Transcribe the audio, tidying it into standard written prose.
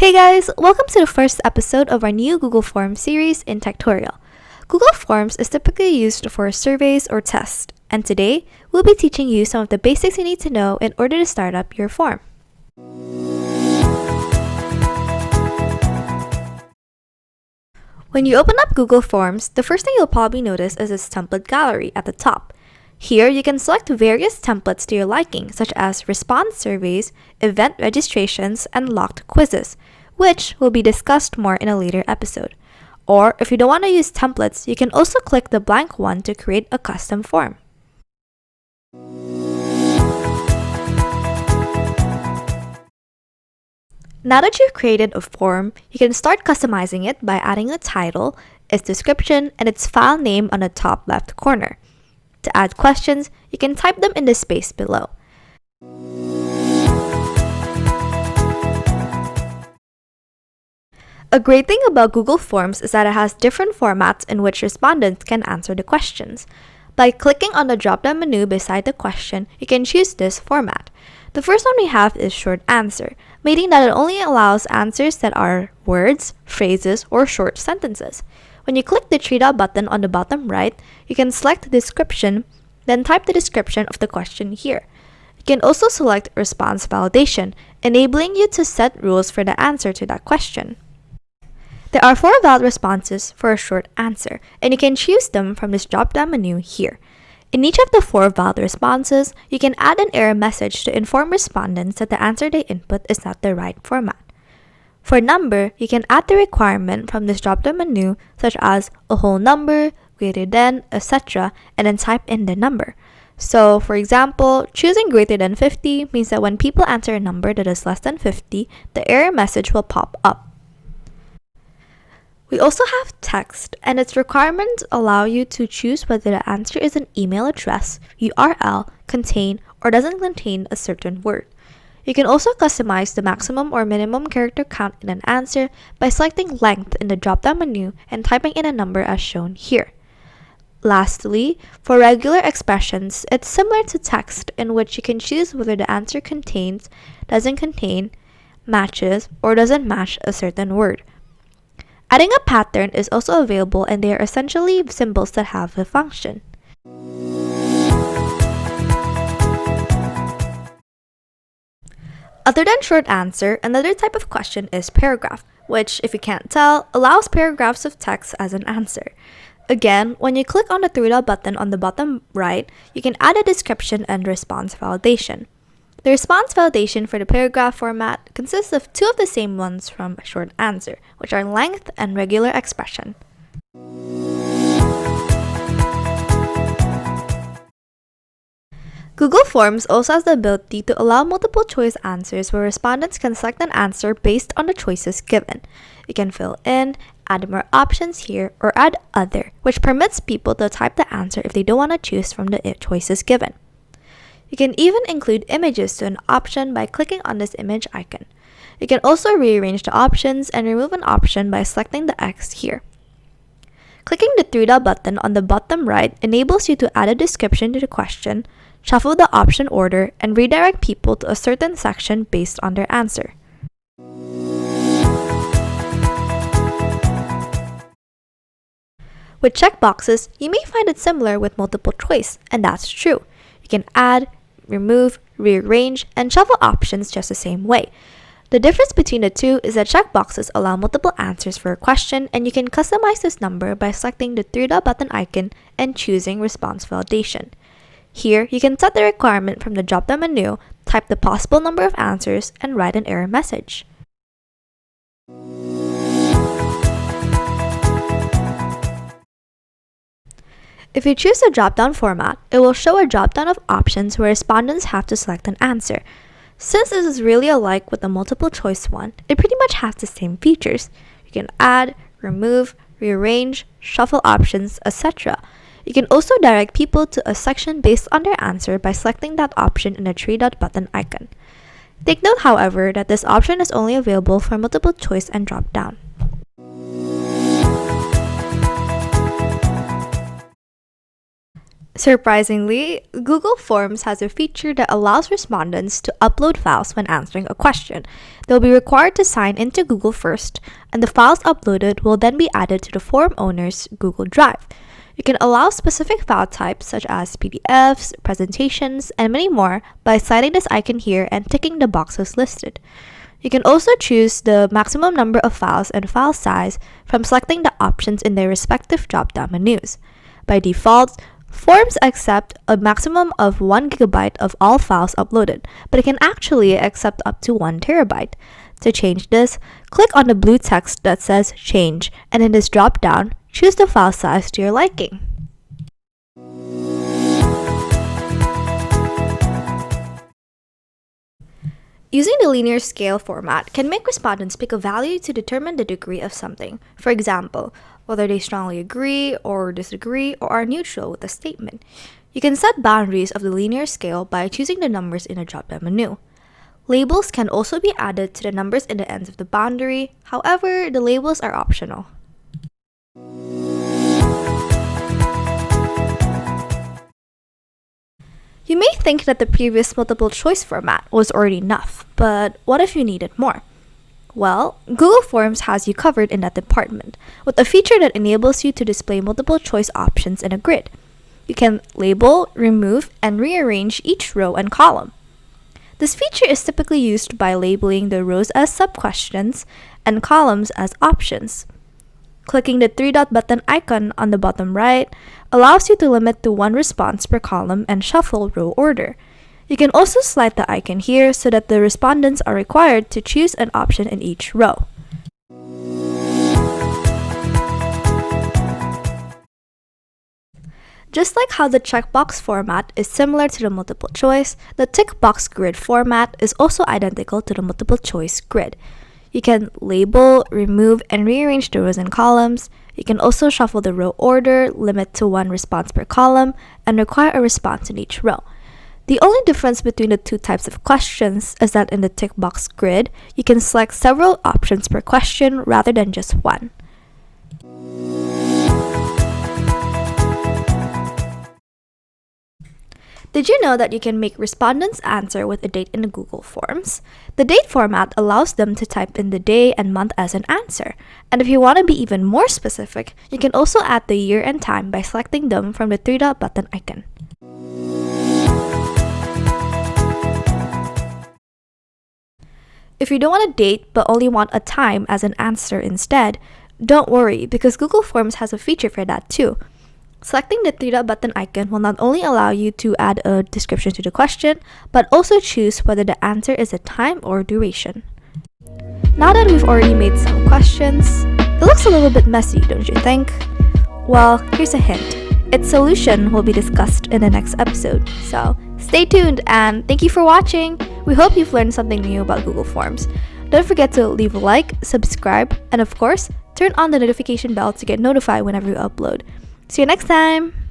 Hey guys, welcome to the first episode of our new Google Forms series in Tectorial. Google Forms is typically used for surveys or tests, and today we'll be teaching you some of the basics you need to know in order to start up your form. When you open up Google Forms, the first thing you'll probably notice is its template gallery at the top. Here, you can select various templates to your liking, such as response surveys, event registrations, and locked quizzes, which will be discussed more in a later episode. Or, if you don't want to use templates, you can also click the blank one to create a custom form. Now that you've created a form, you can start customizing it by adding a title, its description, and its file name on the top left corner. To add questions, you can type them in the space below. A great thing about Google Forms is that it has different formats in which respondents can answer the questions. By clicking on the drop-down menu beside the question, you can choose this format. The first one we have is short answer, meaning that it only allows answers that are words, phrases, or short sentences. When you click the three-dot button on the bottom right, you can select the description, then type the description of the question here. You can also select response validation, enabling you to set rules for the answer to that question. There are 4 valid responses for a short answer, and you can choose them from this drop-down menu here. In each of the 4 valid responses, you can add an error message to inform respondents that the answer they input is not the right format. For number, you can add the requirement from this drop-down menu, such as a whole number, greater than, etc., and then type in the number. So, for example, choosing greater than 50 means that when people answer a number that is less than 50, the error message will pop up. We also have text, and its requirements allow you to choose whether the answer is an email address, URL, contain, or doesn't contain a certain word. You can also customize the maximum or minimum character count in an answer by selecting length in the drop-down menu and typing in a number as shown here. Lastly, for regular expressions, it's similar to text in which you can choose whether the answer contains, doesn't contain, matches, or doesn't match a certain word. Adding a pattern is also available, and they are essentially symbols that have a function. Other than short answer, another type of question is paragraph, which, if you can't tell, allows paragraphs of text as an answer. Again, when you click on the three-dot button on the bottom right, you can add a description and response validation. The response validation for the paragraph format consists of 2 of the same ones from short answer, which are length and regular expression. Google Forms also has the ability to allow multiple choice answers where respondents can select an answer based on the choices given. You can fill in, add more options here, or add other, which permits people to type the answer if they don't want to choose from the choices given. You can even include images to an option by clicking on this image icon. You can also rearrange the options and remove an option by selecting the X here. Clicking the three-dot button on the bottom right enables you to add a description to the question, shuffle the option order, and redirect people to a certain section based on their answer. With checkboxes, you may find it similar with multiple choice, and that's true. You can add, remove, rearrange, and shuffle options just the same way. The difference between the two is that checkboxes allow multiple answers for a question, and you can customize this number by selecting the three-dot button icon and choosing response validation. Here, you can set the requirement from the drop-down menu, type the possible number of answers, and write an error message. If you choose the drop-down format, it will show a drop-down of options where respondents have to select an answer. Since this is really alike with the multiple choice one, it pretty much has the same features. You can add, remove, rearrange, shuffle options, etc. You can also direct people to a section based on their answer by selecting that option in the three-dot button icon. Take note, however, that this option is only available for multiple choice and drop-down. Surprisingly, Google Forms has a feature that allows respondents to upload files when answering a question. They'll be required to sign into Google first, and the files uploaded will then be added to the form owner's Google Drive. You can allow specific file types such as PDFs, presentations, and many more by sliding this icon here and ticking the boxes listed. You can also choose the maximum number of files and file size from selecting the options in their respective drop-down menus. By default, Forms accept a maximum of 1 GB of all files uploaded, but it can actually accept up to 1 TB. To change this, click on the blue text that says Change, and in this drop-down, choose the file size to your liking. Using the linear scale format can make respondents pick a value to determine the degree of something. For example, whether they strongly agree or disagree or are neutral with a statement. You can set boundaries of the linear scale by choosing the numbers in the drop-down menu. Labels can also be added to the numbers in the ends of the boundary. However, the labels are optional. You may think that the previous multiple choice format was already enough, but what if you needed more? Well, Google Forms has you covered in that department, with a feature that enables you to display multiple choice options in a grid. You can label, remove, and rearrange each row and column. This feature is typically used by labeling the rows as sub-questions and columns as options. Clicking the three-dot button icon on the bottom right allows you to limit to 1 response per column and shuffle row order. You can also slide the icon here so that the respondents are required to choose an option in each row. Just like how the checkbox format is similar to the multiple choice, the tick box grid format is also identical to the multiple choice grid. You can label, remove, and rearrange the rows and columns. You can also shuffle the row order, limit to 1 response per column, and require a response in each row. The only difference between the two types of questions is that in the tick box grid, you can select several options per question rather than just one. Did you know that you can make respondents answer with a date in the Google Forms? The date format allows them to type in the day and month as an answer. And if you want to be even more specific, you can also add the year and time by selecting them from the three-dot button icon. If you don't want a date but only want a time as an answer instead, don't worry because Google Forms has a feature for that too. Selecting the three-dot button icon will not only allow you to add a description to the question, but also choose whether the answer is a time or duration. Now that we've already made some questions, it looks a little bit messy, don't you think? Well, here's a hint. Its solution will be discussed in the next episode, so stay tuned and thank you for watching! We hope you've learned something new about Google Forms. Don't forget to leave a like, subscribe, and of course, turn on the notification bell to get notified whenever we upload. See you next time!